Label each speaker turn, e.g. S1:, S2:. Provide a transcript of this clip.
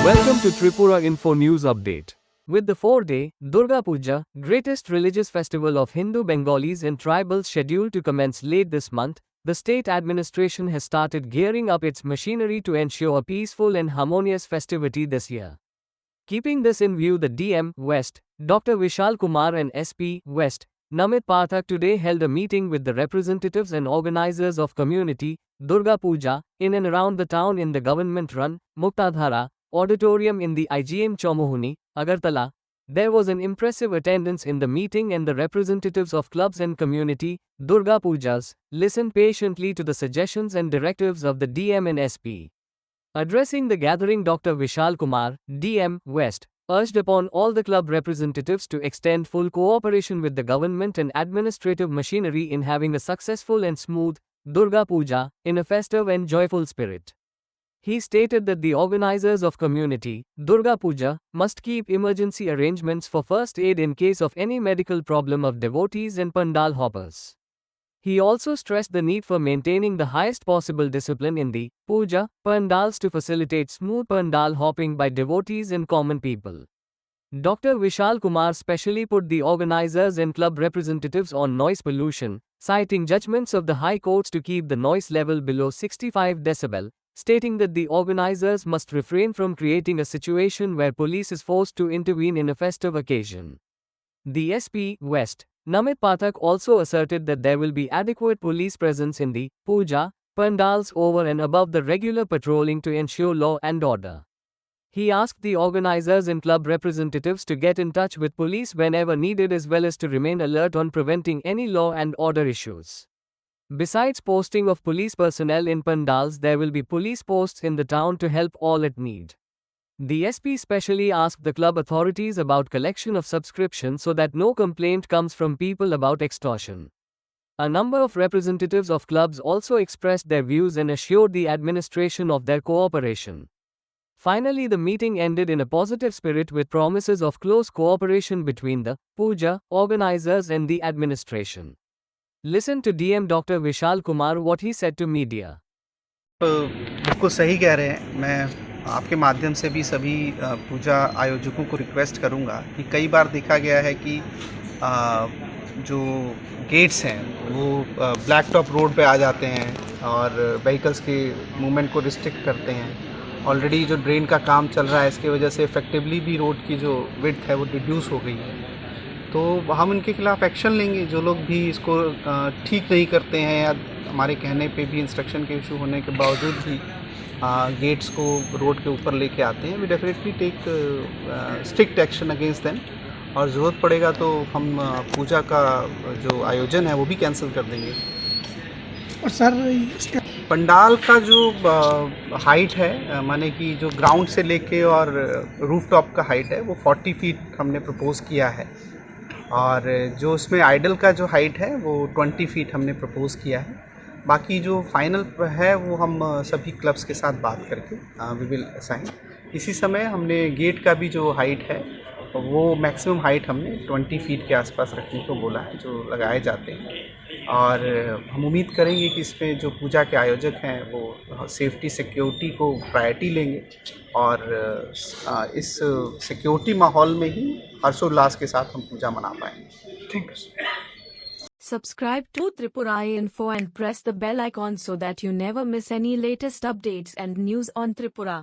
S1: Welcome to Tripura Info News Update. With the 4-day Durga Puja, greatest religious festival of Hindu Bengalis and tribals scheduled to commence late this month, the state administration has started gearing up its machinery to ensure a peaceful and harmonious festivity this year. Keeping this in view, the DM West, Dr. Vishal Kumar and SP West, Namit Pathak today held a meeting with the representatives and organizers of community Durga Puja in and around the town in the government-run Muktadhara auditorium in the IGM Chomohuni, Agartala. There was an impressive attendance in the meeting and the representatives of clubs and community Durga Pujas listened patiently to the suggestions and directives of the DM and SP. Addressing the gathering, Dr. Vishal Kumar, DM West, urged upon all the club representatives to extend full cooperation with the government and administrative machinery in having a successful and smooth Durga Puja in a festive and joyful spirit. He stated that the organizers of community Durga Puja must keep emergency arrangements for first aid in case of any medical problem of devotees and pandal hoppers. He also stressed the need for maintaining the highest possible discipline in the puja pandals to facilitate smooth pandal hopping by devotees and common people. Dr. Vishal Kumar specially put the organizers and club representatives on noise pollution, citing judgments of the high courts to keep the noise level below 65 decibel, stating that the organizers must refrain from creating a situation where police is forced to intervene in a festive occasion. The SP West, Namit Pathak, also asserted that there will be adequate police presence in the puja pandals over and above the regular patrolling to ensure law and order. He asked the organizers and club representatives to get in touch with police whenever needed, as well as to remain alert on preventing any law and order issues. Besides posting of police personnel in pandals, there will be police posts in the town to help all at need. The SP specially asked the club authorities about collection of subscription so that no complaint comes from people about extortion. A number of representatives of clubs also expressed their views and assured the administration of their cooperation. Finally, the meeting ended in a positive spirit with promises of close cooperation between the puja organizers and the administration. Listen to DM Dr. Vishal Kumar what he said to media.
S2: बिल्कुल सही कह रहे हैं। मैं आपके माध्यम से भी सभी पूजा आयोजकों को रिक्वेस्ट करूंगा कि कई बार देखा गया है कि जो गेट्स हैं वो ब्लैक टॉप रोड पे आ जाते हैं और व्हीकल्स के मूवमेंट को रिस्ट्रिक्ट करते हैं। ऑलरेडी जो ड्रेन का काम चल रहा है, इसकी वजह से इफेक्टिवली भी रोड की जो विड्थ है वो रिड्यूस हो गई है। तो हम उनके खिलाफ़ एक्शन लेंगे। जो लोग भी इसको ठीक नहीं करते हैं या हमारे कहने पे भी इंस्ट्रक्शन के इशू होने के बावजूद भी गेट्स को रोड के ऊपर लेके आते हैं, we definitely take strict action against them. और ज़रूरत पड़ेगा तो हम पूजा का जो आयोजन है वो भी कैंसिल कर देंगे।
S3: और सर,
S2: पंडाल का जो हाइट है, माने कि जो ग्राउंड से लेके और रूफ टॉप का हाइट है वो 40 फीट हमने प्रपोज़ किया है, और जो उसमें आइडल का जो हाइट है वो 20 फीट हमने प्रपोज़ किया है। बाकी जो फाइनल है वो हम सभी क्लब्स के साथ बात करके वी विल असाइन। इसी समय हमने गेट का भी जो हाइट है वो मैक्सिमम हाइट हमने 20 फीट के आसपास रखने को बोला है, जो लगाए जाते हैं। और हम उम्मीद करेंगे कि इसमें जो पूजा के आयोजक हैं वो सेफ्टी सिक्योरिटी को प्रायोरिटी लेंगे और इस सिक्योरिटी माहौल में ही हर्षोल्लास के साथ हम पूजा मना पाएंगे।
S3: Thank you.
S4: Subscribe to Tripura Info and press the bell icon so that you never miss any latest updates and news on Tripura.